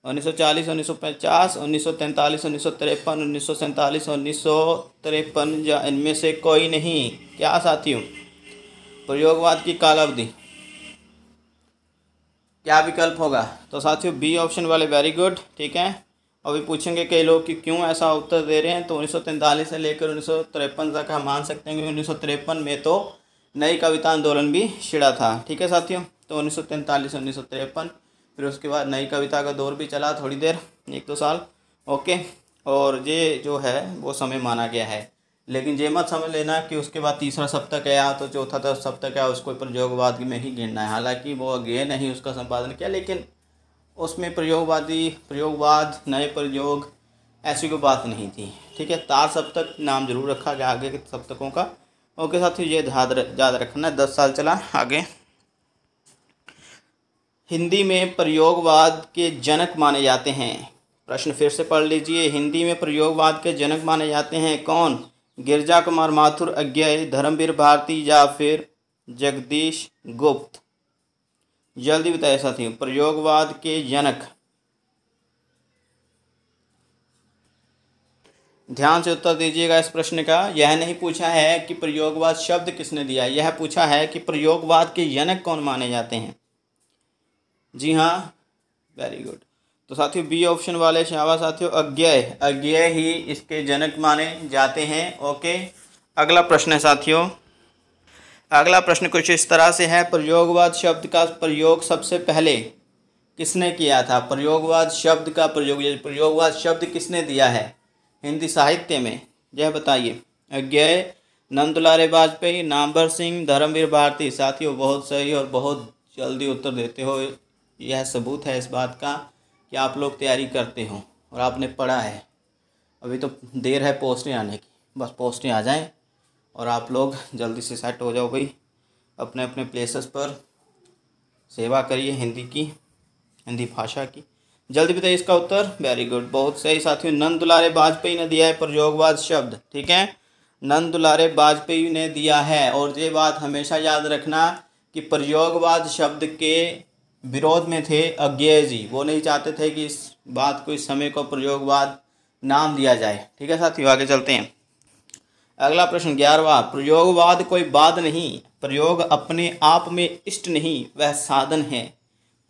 1940, 1950, 1943, 1953, 1947, 1953, या इनमें से कोई नहीं? क्या साथियों प्रयोगवाद की कालावधि, क्या विकल्प होगा? तो साथियों बी ऑप्शन वाले, वेरी गुड। ठीक है, अभी पूछेंगे कई लोग कि क्यों ऐसा उत्तर दे रहे हैं, तो 1943 से लेकर 1953 तक हम मान सकते हैं कि 1953 में तो नई कविता आंदोलन भी छिड़ा था। ठीक है साथियों, तो 1943, 1953, फिर उसके बाद नई कविता का दौर भी चला थोड़ी देर, 1-2 साल। ओके, और ये जो है वो समय माना गया है। लेकिन ये मत समझ लेना कि उसके बाद तीसरा सप्तक है तो चौथा सप्तक है उसको प्रयोगवाद में ही गिनना है। हालांकि वो अज्ञेय नहीं उसका संपादन किया, लेकिन उसमें प्रयोगवाद, नए प्रयोग, ऐसी कोई बात नहीं थी। ठीक है, तार सप्तक नाम जरूर रखा गया आगे के सप्तकों का। ओके साथियों, ये याद रखना है। 10 साल चला आगे। हिंदी में प्रयोगवाद के जनक माने जाते हैं। प्रश्न फिर से पढ़ लीजिए। हिंदी में प्रयोगवाद के जनक माने जाते हैं कौन? गिरजा कुमार माथुर, अज्ञेय, धर्मवीर भारती, या फिर जगदीश गुप्त? जल्दी बताइए साथियों, प्रयोगवाद के जनक। ध्यान से उत्तर दीजिएगा इस प्रश्न का। यह नहीं पूछा है कि प्रयोगवाद शब्द किसने दिया, यह पूछा है कि प्रयोगवाद के जनक कौन माने जाते हैं। जी हाँ, वेरी गुड। तो साथियों बी ऑप्शन वाले शाबाश साथियों, अज्ञेय, अज्ञेय ही इसके जनक माने जाते हैं। ओके, अगला प्रश्न है साथियों, अगला प्रश्न कुछ इस तरह से है, प्रयोगवाद शब्द का प्रयोग सबसे पहले किसने किया था। प्रयोगवाद शब्द का प्रयोग, प्रयोगवाद शब्द किसने दिया है हिंदी साहित्य में, यह बताइए। अज्ञेय, नंदुलारे वाजपेयी, नामवर सिंह, धर्मवीर भारती। साथियों बहुत सही और बहुत जल्दी उत्तर देते हो। यह सबूत है इस बात का कि आप लोग तैयारी करते हो और आपने पढ़ा है। अभी तो देर है पोस्टें आने की, बस पोस्टें आ जाएं और आप लोग जल्दी से सेट हो जाओ भाई, अपने अपने प्लेसेस पर सेवा करिए हिंदी की, हिंदी भाषा की। जल्दी बताइए इसका उत्तर। वेरी गुड, बहुत सही साथियों, नंद दुलारे वाजपेयी ने दिया है प्रयोगवाद शब्द। ठीक है, नंद दुलारे वाजपेयी ने दिया है। और ये बात हमेशा याद रखना कि प्रयोगवाद शब्द के विरोध में थे अज्ञेय जी। वो नहीं चाहते थे कि इस बात को, इस समय को प्रयोगवाद नाम दिया जाए। ठीक है साथियों, आगे चलते हैं। अगला प्रश्न 11वां, प्रयोगवाद कोई बात नहीं, प्रयोग अपने आप में इष्ट नहीं वह साधन है।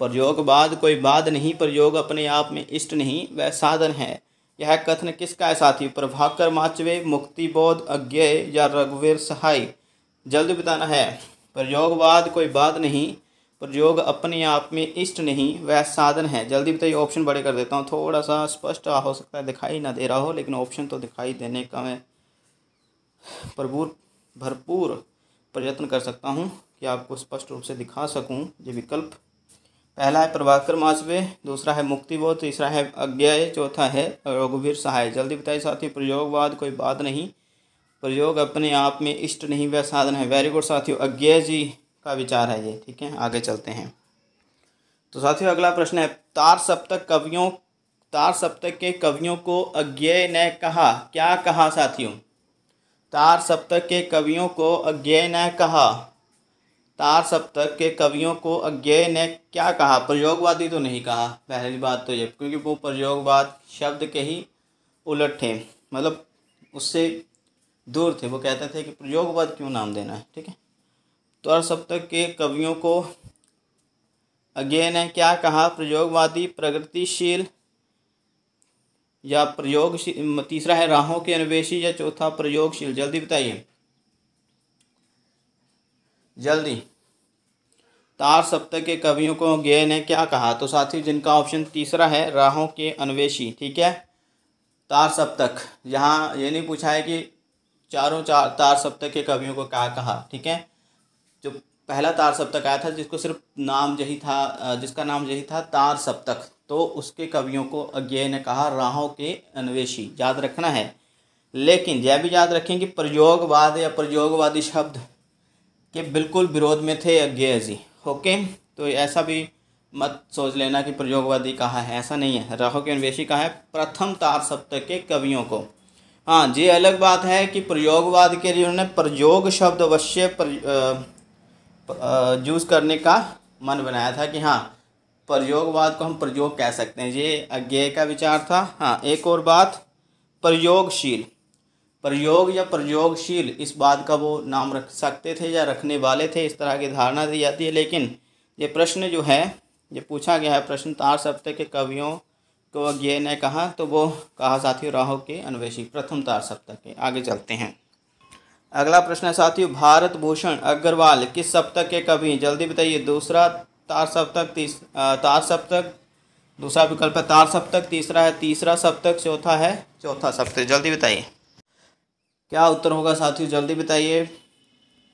प्रयोगवाद कोई बात नहीं, प्रयोग अपने आप में इष्ट नहीं वह साधन है। यह कथन किसका है साथियों, प्रभाकर माचवे, मुक्तिबोध, अज्ञेय या रघुवीर सहाय। जल्दी बताना है। प्रयोगवाद कोई बात नहीं, प्रयोग अपने आप में इष्ट नहीं वह साधन है। जल्दी बताइए, ऑप्शन बड़े कर देता हूँ, थोड़ा सा स्पष्ट हो सकता है दिखाई ना दे रहा हो, लेकिन ऑप्शन तो दिखाई देने का मैं भरपूर प्रयत्न कर सकता हूँ कि आपको स्पष्ट रूप से दिखा सकूँ ये विकल्प। पहला है प्रभाकर माचवे, दूसरा है मुक्तिबोध, तीसरा है अज्ञेय, चौथा है रघुवीर सहाय। जल्दी बताइए साथियों, प्रयोगवाद कोई बात नहीं, प्रयोग अपने आप में इष्ट नहीं वह साधन है। वेरी गुड साथियों, अज्ञेय जी का विचार है ये। ठीक है, आगे चलते हैं। तो साथियों अगला प्रश्न है, तार सप्तक के कवियों को अज्ञेय ने कहा, क्या कहा साथियों। तार सप्तक के कवियों को अज्ञेय ने कहा, तार सप्तक के कवियों को अज्ञेय ने क्या कहा। प्रयोगवादी तो नहीं कहा, पहली बात तो ये, क्योंकि वो प्रयोगवाद शब्द के ही उलट थे, मतलब उससे दूर थे। वो कहते थे कि प्रयोगवाद क्यों नाम देना है। ठीक है, तार सप्तक के कवियों को अज्ञेय ने क्या कहा, प्रयोगवादी, प्रगतिशील या प्रयोगशील। तीसरा है राहों के अन्वेषी या चौथा प्रयोगशील। जल्दी बताइए, जल्दी। तार सप्तक के कवियों को अज्ञेय ने क्या कहा। तो साथी जिनका ऑप्शन तीसरा है, राहों के अन्वेषी। ठीक है, तार सप्तक, यहाँ ये नहीं पूछा है कि चारों तार सप्तक के कवियों को क्या कहा। ठीक है, जो पहला तार सप्तक आया था जिसको सिर्फ नाम यही था, जिसका नाम यही था तार सप्तक, तो उसके कवियों को अज्ञेय ने कहा राहों के अन्वेषी। याद रखना है, लेकिन यह भी याद रखें कि प्रयोगवाद या प्रयोगवादी शब्द के बिल्कुल विरोध में थे अज्ञेय जी। ओके, तो ऐसा भी मत सोच लेना कि प्रयोगवादी कहा है, ऐसा नहीं है। राहों के अन्वेषी कहा है प्रथम तार सप्तक के कवियों को। हाँ, ये अलग बात है कि प्रयोगवाद के लिए उन्होंने प्रयोग शब्द अवश्य यूज़ करने का मन बनाया था कि हाँ प्रयोगवाद को हम प्रयोग कह सकते हैं, ये अज्ञेय का विचार था। हाँ, एक और बात, प्रयोगशील, प्रयोग या प्रयोगशील, इस बात का वो नाम रख सकते थे या रखने वाले थे, इस तरह की धारणा दी जाती है। लेकिन ये प्रश्न जो है, ये पूछा गया है प्रश्न, तार सप्तक के कवियों को अज्ञेय ने कहा, तो वो कहा साथियों राहों के अन्वेषी, प्रथम तार सप्तक के। आगे चलते हैं। अगला प्रश्न है साथियों, भारत भूषण अग्रवाल किस सप्तक के कवि हैं। जल्दी बताइए, दूसरा तार सप्तक, तार सप्तक, दूसरा विकल्प है तार सप्तक, तीसरा है तीसरा सप्तक, चौथा है चौथा सप्तक। जल्दी बताइए क्या उत्तर होगा साथियों, जल्दी बताइए।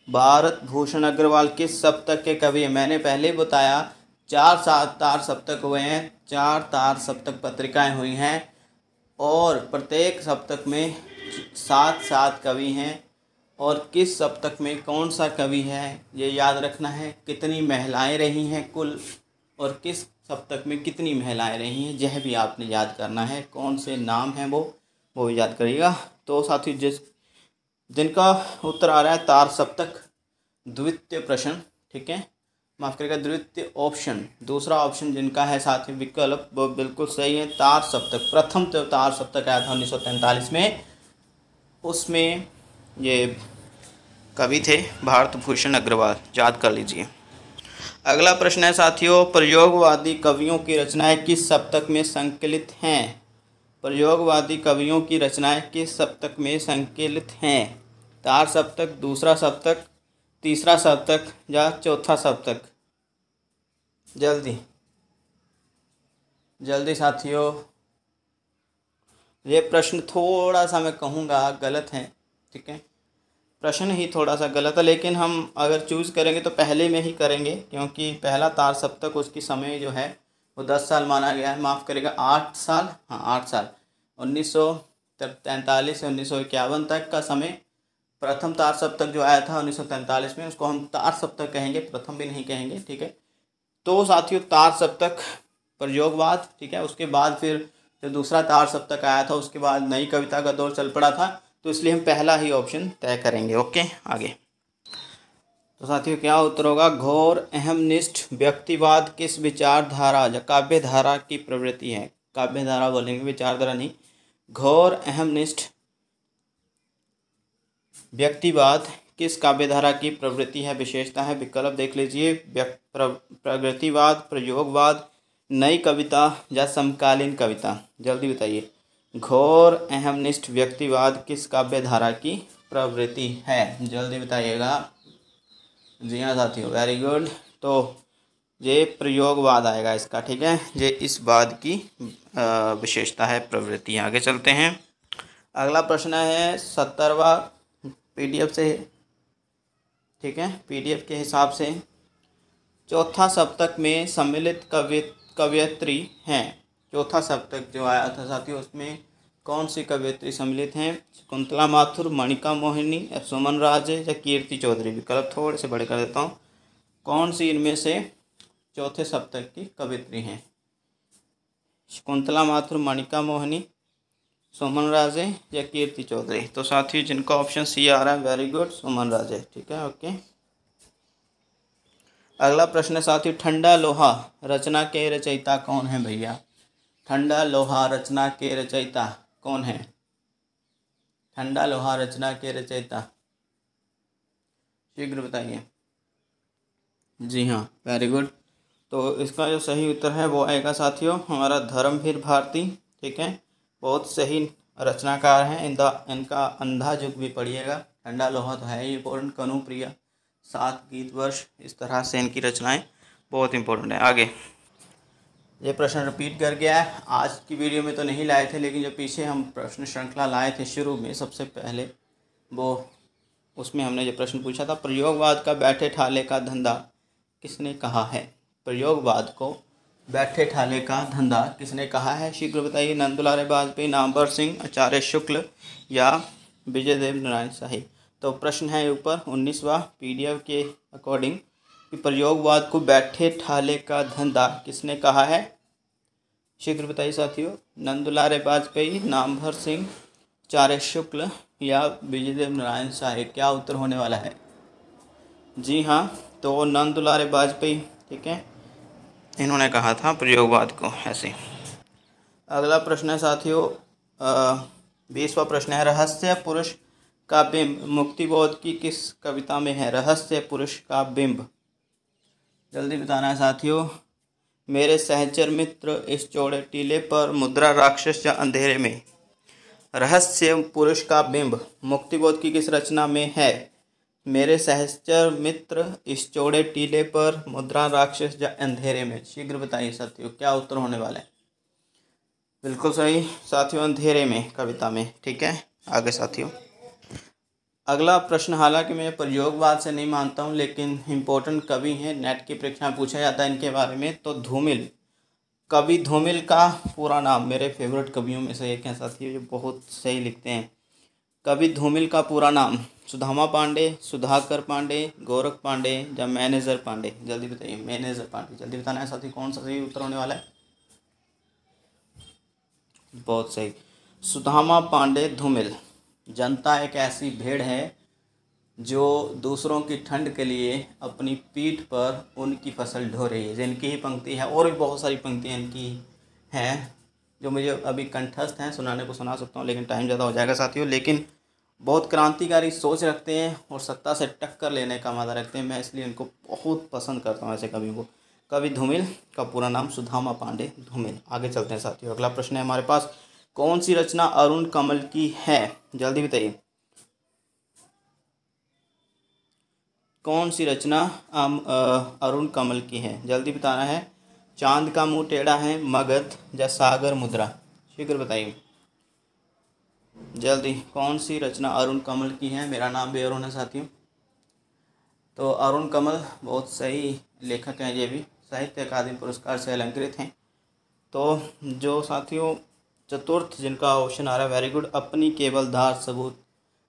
भारत भूषण अग्रवाल किस सप्तक के कवि हैं। मैंने पहले बताया 4 तार सप्तक हुए हैं, 4 तार सप्तक पत्रिकाएं हुई हैं और प्रत्येक सप्तक में 7 कवि हैं। और किस सप्तक में कौन सा कवि है ये याद रखना है। कितनी महिलाएं रही हैं कुल, और किस सप्तक में कितनी महिलाएं रही हैं, यह भी आपने याद करना है। कौन से नाम हैं वो याद करिएगा। तो साथी जिनका उत्तर आ रहा है तार सप्तक, द्वितीय प्रश्न, ठीक है, माफ़ करिएगा द्वितीय ऑप्शन, दूसरा ऑप्शन जिनका है साथी विकल्प, वो बिल्कुल सही है। तार सप्तक, प्रथम तो तार सप्तक आया था 1943 में, उसमें ये कवि थे भारत भूषण अग्रवाल, याद कर लीजिए। अगला प्रश्न है साथियों, प्रयोगवादी कवियों की रचनाएं किस सप्तक में संकलित हैं? प्रयोगवादी कवियों की रचनाएं किस सप्तक में संकलित हैं? तार सप्तक, दूसरा सप्तक, तीसरा सप्तक या चौथा सप्तक? जल्दी जल्दी साथियों, ये प्रश्न थोड़ा सा मैं कहूँगा गलत है, ठीक है, प्रश्न ही थोड़ा सा गलत है, लेकिन हम अगर चूज़ करेंगे तो पहले में ही करेंगे, क्योंकि पहला तार सप्तक उसकी समय जो है वो 10 साल माना गया है, माफ़ करेगा 8 साल, हाँ 8 साल, 1943 से 1951 तक का समय। प्रथम तार सप्तक जो आया था 1943 में, उसको हम तार सप्तक कहेंगे, प्रथम भी नहीं कहेंगे, ठीक है। तो साथियों तार सप्तक प्रयोगवाद, ठीक है, उसके बाद फिर जो दूसरा तार सप्तक आया था उसके बाद नई कविता का दौर चल पड़ा था, तो इसलिए हम पहला ही ऑप्शन तय करेंगे। ओके, आगे। तो साथियों क्या उत्तर होगा? घोर अहमनिष्ठ व्यक्तिवाद किस विचारधारा या काव्य धारा की प्रवृत्ति है? काव्य धारा बोलेंगे, विचारधारा नहीं। घोर अहमनिष्ठ व्यक्तिवाद किस काव्यधारा की प्रवृत्ति है, विशेषता है? विकल्प देख लीजिए, प्रगतिवाद, प्रयोगवाद, नई कविता या समकालीन कविता? जल्दी बताइए। घोर अहमनिष्ठ व्यक्तिवाद किस काव्यधारा की प्रवृत्ति है? जल्दी बताइएगा। जी हाँ साथियों, वेरी गुड। तो ये प्रयोगवाद आएगा इसका, ठीक है, ये इस वाद की विशेषता है, प्रवृत्ति। आगे चलते हैं। अगला प्रश्न है 70वां PDF से, ठीक है, PDF के हिसाब से चौथा सप्तक में सम्मिलित कवयित्री हैं। चौथा सप्तक जो आया था साथियों उसमें कौन सी कवयित्री सम्मिलित हैं? कुंतला माथुर, मणिका मोहिनी, सुमन राजे या कीर्ति चौधरी? विकल्प थोड़े से बड़े कर देता हूँ। कौन सी इनमें से चौथे सप्तक की कवयित्री हैं? कुंतला माथुर, मणिका मोहिनी, सुमन राजे या कीर्ति चौधरी? तो साथियों जिनका ऑप्शन सी आ रहा है, वेरी गुड, सुमन राजे, ठीक है, ओके। अगला प्रश्न है साथियों, ठंडा लोहा रचना के रचयिता कौन है भैया? ठंडा लोहा रचना के रचयिता कौन है? ठंडा लोहा रचना के रचयिता शीघ्र बताइए। जी हाँ, वेरी गुड। तो इसका जो सही उत्तर है वो आएगा साथियों हमारा धर्मवीर भारती, ठीक है, बहुत सही रचनाकार हैं। इनका अंधा युग भी पढ़िएगा। ठंडा लोहा तो है ही इम्पोर्टेंट, कनुप्रिया, 7 गीत वर्ष, इस तरह से इनकी रचनाएं बहुत इम्पोर्टेंट है। आगे ये प्रश्न रिपीट कर गया है, आज की वीडियो में तो नहीं लाए थे, लेकिन जो पीछे हम प्रश्न श्रृंखला लाए थे शुरू में सबसे पहले, वो उसमें हमने जो प्रश्न पूछा था, प्रयोगवाद का बैठे ठाले का धंधा किसने कहा है? प्रयोगवाद को बैठे ठाले का धंधा किसने कहा है? शीघ्र बताइए। नंदुलारे वाजपेयी, नामवर सिंह, आचार्य शुक्ल या विजयदेव नारायण शाही? तो प्रश्न है ऊपर 19वां PDF के अकॉर्डिंग कि प्रयोगवाद को बैठे ठाले का धंधा किसने कहा है? शीघ्र बताइए साथियों। नंदुलारे वाजपेयी, नामवर सिंह, आचार्य शुक्ल या विजयदेव नारायण शाही? क्या उत्तर होने वाला है? जी हाँ, तो नंदुलारे वाजपेयी, ठीक है, इन्होंने कहा था प्रयोगवाद को ऐसे। अगला प्रश्न है साथियों 20वां प्रश्न है, रहस्य पुरुष का बिंब मुक्तिबोध की किस कविता में है? रहस्य पुरुष का बिंब, जल्दी बताना है साथियों। मेरे सहचर मित्र इस चौड़े टीले पर, मुद्रा राक्षस या अंधेरे में? रहस्य पुरुष का बिंब मुक्तिबोध की किस रचना में है? मेरे सहचर मित्र इस चौड़े टीले पर, मुद्रा राक्षस या अंधेरे में? शीघ्र बताइए साथियों, क्या उत्तर होने वाला है? बिल्कुल सही साथियों, अंधेरे में कविता में, ठीक है। आगे साथियों अगला प्रश्न, हालांकि मैं प्रयोगवाद से नहीं मानता हूं, लेकिन इम्पोर्टेंट कवि हैं, नेट की परीक्षा में पूछा जाता है इनके बारे में। तो धूमिल, कवि धूमिल का पूरा नाम, मेरे फेवरेट कवियों में से एक है साथियों, जो बहुत सही लिखते हैं। कवि धूमिल का पूरा नाम? सुदामा पांडे, सुधाकर पांडे, गोरख पांडे या मैनेजर पांडे? जल्दी बताइए। मैनेजर पांडे, जल्दी बताना है साथी, कौन सा सही उत्तर होने वाला है? बहुत सही, सुदामा पांडे धूमिल। जनता एक ऐसी भेड़ है जो दूसरों की ठंड के लिए अपनी पीठ पर उनकी फसल ढो रही है। जिनकी ही पंक्ति है, और भी बहुत सारी पंक्तियाँ इनकी हैं जो मुझे अभी कंठस्थ हैं, सुनाने को सुना सकता हूँ, लेकिन टाइम ज़्यादा हो जाएगा साथियों। लेकिन बहुत क्रांतिकारी सोच रखते हैं और सत्ता से टक्कर लेने का मादा रखते हैं। मैं इसलिए इनको बहुत पसंद करता हूँ ऐसे कवियों को। कवि धूमिल का पूरा नाम सुदामा पांडे धूमिल। आगे चलते हैं साथियों, अगला प्रश्न है हमारे पास, कौन सी रचना अरुण कमल की है? जल्दी बताइए, कौन सी रचना अरुण कमल की है? जल्दी बताना है। चांद का मुंह टेढ़ा है, मगध या सागर मुद्रा? शीघ्र बताइए जल्दी, कौन सी रचना अरुण कमल की है? मेरा नाम भी अरुण है साथियों। तो अरुण कमल बहुत सही लेखक हैं, ये भी साहित्य अकादमी पुरस्कार से अलंकृत हैं। तो जो साथियों चतुर्थ जिनका ऑप्शन आ रहा है, वेरी गुड, अपनी केवल धार सबूत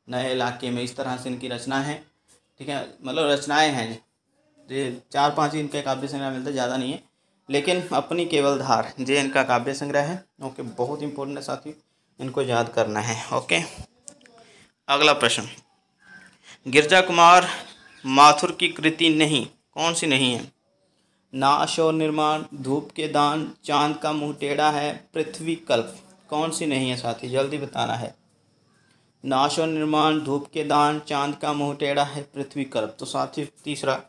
नए इलाके में, इस तरह से इनकी रचना है। ठीक है, मतलब रचनाएं हैं ये 4-5 ही इनके काव्य संग्रह मिलते, ज़्यादा नहीं है, लेकिन अपनी केवल धार ये इनका काव्य संग्रह है। ओके, बहुत इंपॉर्टेंट है साथियों, इनको याद करना है। ओके, अगला प्रश्न, गिरजा कुमार माथुर की कृति नहीं, कौन सी नहीं है? नाश और निर्माण, धूप के दान, चांद का मुंह टेढ़ा है, पृथ्वी कल्प? कौन सी नहीं है साथी, जल्दी बताना है। नाश और निर्माण, धूप के दान, चांद का मुंह टेढ़ा है, पृथ्वी कल्प। तो साथी तीसरा,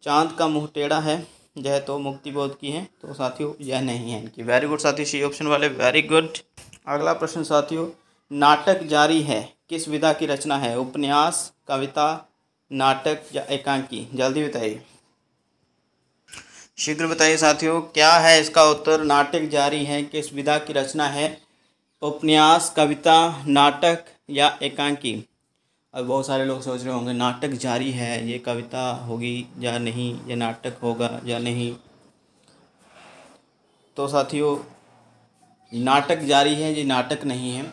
चांद का मुंह टेढ़ा है, यह तो मुक्ति बोध की है, तो साथियों यह नहीं है इनकी। वेरी गुड साथियों, सी ऑप्शन वाले, वेरी गुड। अगला प्रश्न साथियों, नाटक जारी है किस विधा की रचना है? उपन्यास, कविता, नाटक या एकांकी? जल्दी बताइए, शीघ्र बताइए साथियों, क्या है इसका उत्तर? नाटक जारी है किस विधा की रचना है? उपन्यास, कविता, नाटक या एकांकी? अब बहुत सारे लोग सोच रहे होंगे नाटक जारी है, ये कविता होगी या नहीं, ये नाटक होगा या नहीं। तो साथियों नाटक जारी है, ये नाटक नहीं है।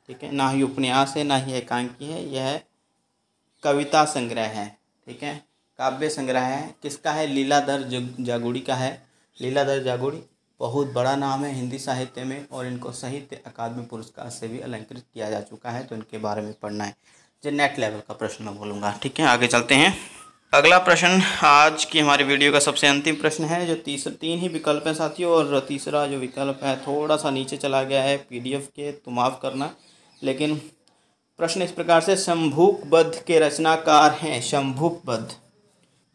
ठीक है, ना ही उपन्यास है, ना ही एकांकी है, यह कविता संग्रह है। ठीक है, काव्य संग्रह है। किसका है? लीलाधर जागुड़ी का है। लीलाधर जागुड़ी बहुत बड़ा नाम है हिंदी साहित्य में, और इनको साहित्य अकादमी पुरस्कार से भी अलंकृत किया जा चुका है, तो इनके बारे में पढ़ना है। जो नेट लेवल का प्रश्न मैं बोलूँगा। ठीक है, आगे चलते हैं। अगला प्रश्न आज की हमारी वीडियो का सबसे अंतिम प्रश्न है, जो तीन ही विकल्प हैं साथियों, और तीसरा जो विकल्प है थोड़ा सा नीचे चला गया है PDF के, तो माफ़ करना। लेकिन प्रश्न इस प्रकार से, शंभुकबद्ध के रचनाकार हैं। शंभुकबद्ध,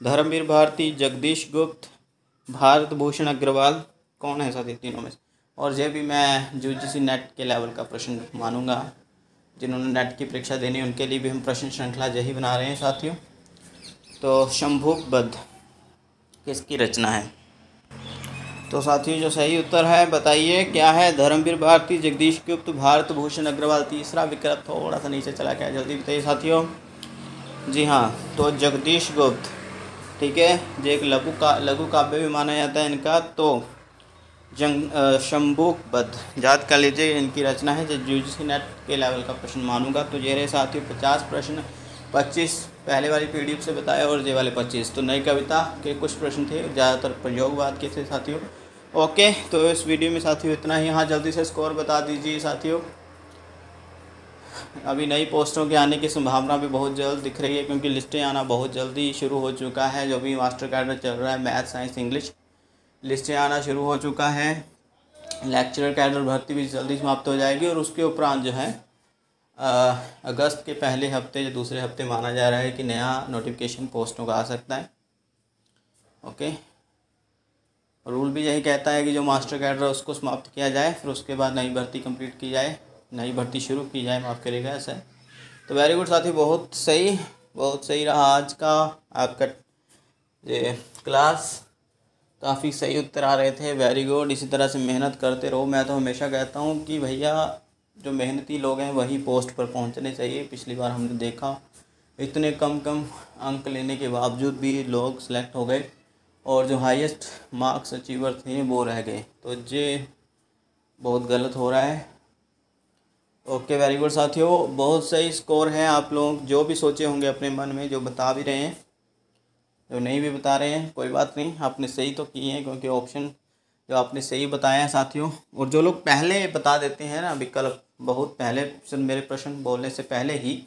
धर्मवीर भारती, जगदीश गुप्त, भारत भूषण अग्रवाल? कौन है साथी तीनों में से? और ये भी मैं UGC नेट के लेवल का प्रश्न मानूंगा, जिन्होंने नेट की परीक्षा देनी उनके लिए भी हम प्रश्न श्रृंखला यही बना रहे हैं साथियों। तो शंभुकबद्ध किसकी रचना है? तो साथियों जो सही उत्तर है बताइए क्या है? धर्मवीर भारती, जगदीश गुप्त, भारत भूषण अग्रवाल। तीसरा विकल्प थोड़ा सा नीचे चला गया, जल्दी बताइए साथियों। जी हाँ, तो जगदीश गुप्त। ठीक है, जो एक लघु काव्य भी माना जाता है इनका। तो शंभुकबद्ध याद कर लीजिए, इनकी रचना है, जो UGC नेट के लेवल का प्रश्न मानूंगा। तो ये रहे साथियों 50 प्रश्न, 25 पहले वाली PDF से बताया और ये वाले 25 तो नई कविता के कुछ प्रश्न थे, ज़्यादातर प्रयोगवाद के थे साथियों। ओके, तो इस वीडियो में साथियों इतना ही। हाँ, जल्दी से स्कोर बता दीजिए साथियों। अभी नई पोस्टों के आने की संभावना भी बहुत जल्द दिख रही है, क्योंकि लिस्टें आना बहुत जल्दी शुरू हो चुका है। जो भी मास्टर कैडर चल रहा है, मैथ, साइंस, इंग्लिश, लिस्टें आना शुरू हो चुका है। लेक्चरर कैडर भर्ती भी जल्दी समाप्त हो जाएगी, और उसके उपरांत जो है अगस्त के पहले हफ्ते या दूसरे हफ्ते माना जा रहा है कि नया नोटिफिकेशन पोस्टों का आ सकता है। ओके, रूल भी यही कहता है कि जो मास्टर कैडर है उसको समाप्त किया जाए, फिर उसके बाद नई भर्ती कंप्लीट की जाए, नई भर्ती शुरू की जाए, माफ़ करिएगा, ऐसा है। तो वेरी गुड साथी, बहुत सही रहा आज का आपका ये क्लास। काफ़ी सही उत्तर आ रहे थे, वेरी गुड। इसी तरह से मेहनत करते रहो। मैं तो हमेशा कहता हूँ कि भैया जो मेहनती लोग हैं वही पोस्ट पर पहुँचने चाहिए। पिछली बार हमने देखा इतने कम अंक लेने के बावजूद भी लोग सेलेक्ट हो गए, और जो हाईएस्ट मार्क्स अचीवर थे वो रह गए, तो ये बहुत गलत हो रहा है। ओके, वेरी गुड साथियों, बहुत सही स्कोर है। आप लोग जो भी सोचे होंगे अपने मन में, जो बता भी रहे हैं, जो नहीं भी बता रहे हैं, कोई बात नहीं, आपने सही तो किए हैं, क्योंकि ऑप्शन जो आपने सही बताया है साथियों। और जो लोग पहले बता देते हैं ना विकल्प, बहुत पहले से, मेरे प्रश्न बोलने से पहले ही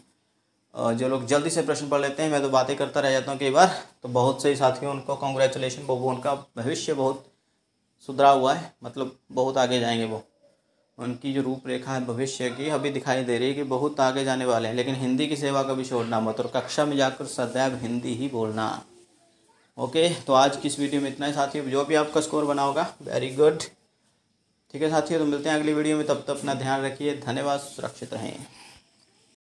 जो लोग जल्दी से प्रश्न पढ़ लेते हैं, मैं तो बातें करता रह जाता हूँ कई बार, तो बहुत सही साथियों, उनको कॉन्ग्रेचुलेशन। वो उनका भविष्य बहुत सुधरा हुआ है, मतलब बहुत आगे जाएंगे वो। उनकी जो रूपरेखा है भविष्य की अभी दिखाई दे रही है कि बहुत आगे जाने वाले हैं। लेकिन हिंदी की सेवा कभी छोड़ना मत और कक्षा में जाकर सदैव हिंदी ही बोलना। ओके, तो आज की इस वीडियो में इतना ही साथियों। जो भी आपका स्कोर बना होगा वेरी गुड। ठीक है साथियों, तो मिलते हैं अगली वीडियो में, तब तक अपना ध्यान रखिए। धन्यवाद, सुरक्षित रहें।